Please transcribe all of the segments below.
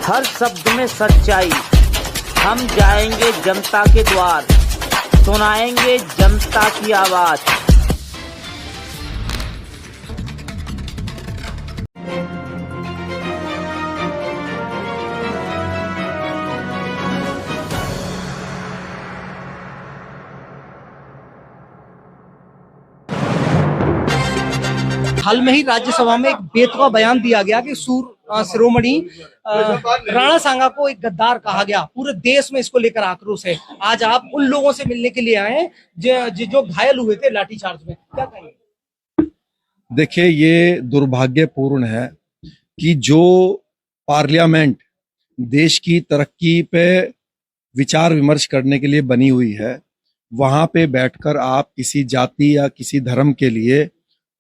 हर शब्द में सच्चाई। हम जाएंगे जनता के द्वार, सुनाएंगे जनता की आवाज। हाल में ही राज्यसभा में एक बेतुका बयान दिया गया कि शिरोमणि राणा सांगा को एक गद्दार कहा गया। पूरे देश में इसको लेकर आक्रोश है। आज आप उन लोगों से मिलने के लिए आए हैं जो घायल हुए थे लाठीचार्ज में, क्या कहेंगे? देखिए, ये दुर्भाग्यपूर्ण है कि जो पार्लियामेंट देश की तरक्की पे विचार विमर्श करने के लिए बनी हुई है, वहां पे बैठकर आप किसी जाति या किसी धर्म के लिए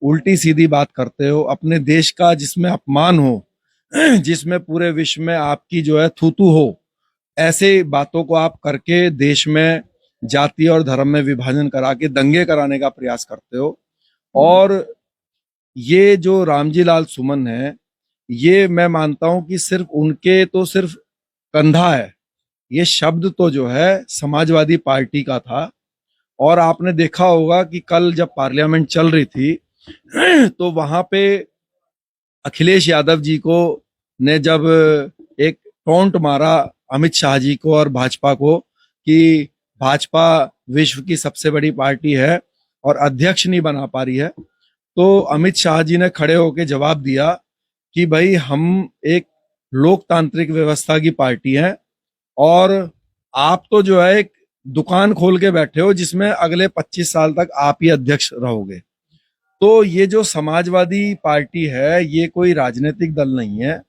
उल्टी सीधी बात करते हो। अपने देश का जिसमें अपमान हो, जिसमें पूरे विश्व में आपकी जो है थूथू हो, ऐसे बातों को आप करके देश में जाति और धर्म में विभाजन करा के दंगे कराने का प्रयास करते हो। और ये जो रामजी लाल सुमन है, ये मैं मानता हूं कि सिर्फ उनके तो सिर्फ कंधा है। ये शब्द तो जो है समाजवादी पार्टी का था। और आपने देखा होगा कि कल जब पार्लियामेंट चल रही थी तो वहां पे अखिलेश यादव जी को ने जब एक टोंट मारा अमित शाह जी को और भाजपा को कि भाजपा विश्व की सबसे बड़ी पार्टी है और अध्यक्ष नहीं बना पा रही है, तो अमित शाह जी ने खड़े होकर जवाब दिया कि भाई हम एक लोकतांत्रिक व्यवस्था की पार्टी है और आप तो जो है एक दुकान खोल के बैठे हो जिसमें अगले 25 साल तक आप ही अध्यक्ष रहोगे। तो ये जो समाजवादी पार्टी है, ये कोई राजनीतिक दल नहीं है।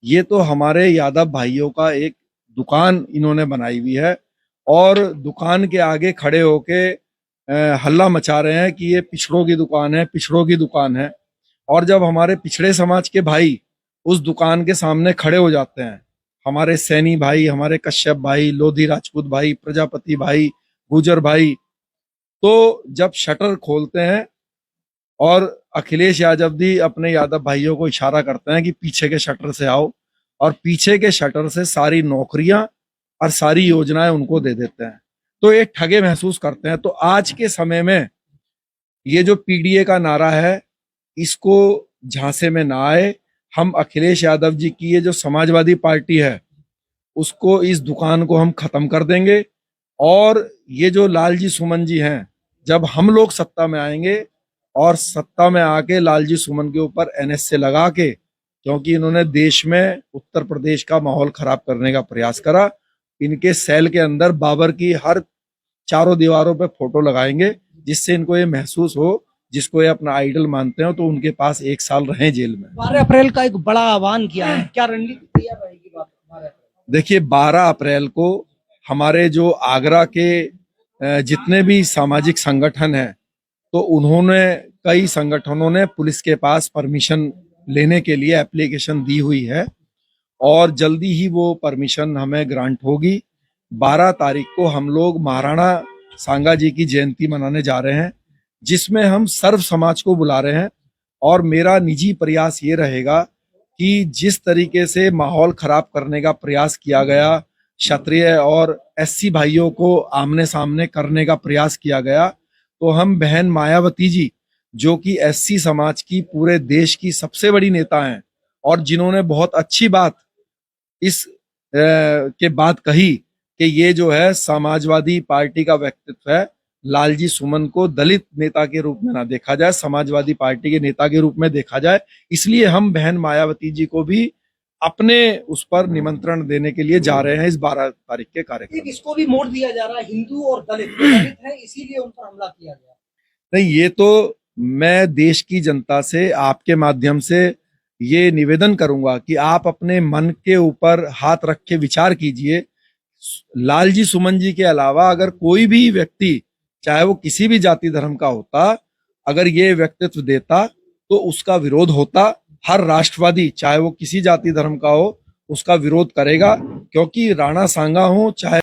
ये तो हमारे यादव भाइयों का एक दुकान इन्होंने बनाई हुई है और दुकान के आगे खड़े होके हल्ला मचा रहे हैं कि ये पिछड़ों की दुकान है, पिछड़ों की दुकान है। और जब हमारे पिछड़े समाज के भाई उस दुकान के सामने खड़े हो जाते हैं, हमारे सैनी भाई, हमारे कश्यप भाई, लोधी राजपूत भाई, प्रजापति भाई, गुजर भाई, तो जब शटर खोलते हैं और अखिलेश यादव जी अपने यादव भाइयों को इशारा करते हैं कि पीछे के शटर से आओ, और पीछे के शटर से सारी नौकरियां और सारी योजनाएं उनको दे देते हैं, तो ये ठगे महसूस करते हैं। तो आज के समय में ये जो पीडीए का नारा है, इसको झांसे में ना आए। हम अखिलेश यादव जी की ये जो समाजवादी पार्टी है, उसको, इस दुकान को हम खत्म कर देंगे। और ये जो लालजी सुमन जी हैं, जब हम लोग सत्ता में आएंगे और सत्ता में आके लालजी सुमन के ऊपर एनएसए लगा के, क्योंकि इन्होंने देश में उत्तर प्रदेश का माहौल खराब करने का प्रयास करा, इनके सेल के अंदर बाबर की हर चारों दीवारों पे फोटो लगाएंगे, जिससे इनको ये महसूस हो, जिसको ये अपना आइडल मानते हो, तो उनके पास 1 साल रहे जेल में। 12 अप्रैल का एक बड़ा आह्वान किया है, क्या रणनीति तैयार रहेगी? देखिए, 12 अप्रैल को हमारे जो आगरा के जितने भी सामाजिक संगठन हैं, तो उन्होंने, कई संगठनों ने पुलिस के पास परमिशन लेने के लिए एप्लीकेशन दी हुई है और जल्दी ही वो परमिशन हमें ग्रांट होगी। 12 तारीख को हम लोग महाराणा सांगा जी की जयंती मनाने जा रहे हैं, जिसमें हम सर्व समाज को बुला रहे हैं। और मेरा निजी प्रयास ये रहेगा कि जिस तरीके से माहौल खराब करने का प्रयास किया गया, क्षत्रिय और एससी भाइयों को आमने सामने करने का प्रयास किया गया, तो हम बहन मायावती जी, जो कि एससी समाज की पूरे देश की सबसे बड़ी नेता हैं और जिन्होंने बहुत अच्छी बात इस के बाद कही कि ये जो है समाजवादी पार्टी का व्यक्तित्व है, लालजी सुमन को दलित नेता के रूप में ना देखा जाए, समाजवादी पार्टी के नेता के रूप में देखा जाए। इसलिए हम बहन मायावती जी को भी अपने उस पर निमंत्रण देने के लिए जा रहे हैं इस 12 तारीख के कार्यक्रम। इसको भी मोड़ दिया जा रहा है, हिंदू और दलित है, इसीलिए उन पर हमला किया गया। नहीं, ये तो मैं देश की जनता से आपके माध्यम से ये निवेदन करूंगा कि आप अपने मन के ऊपर हाथ रख के विचार कीजिए। लालजी सुमन जी के अलावा अगर कोई भी व्यक्ति, चाहे वो किसी भी जाति धर्म का होता, अगर ये व्यक्तित्व देता तो उसका विरोध होता। हर राष्ट्रवादी, चाहे वो किसी जाति धर्म का हो, उसका विरोध करेगा, क्योंकि राणा सांगा हो चाहे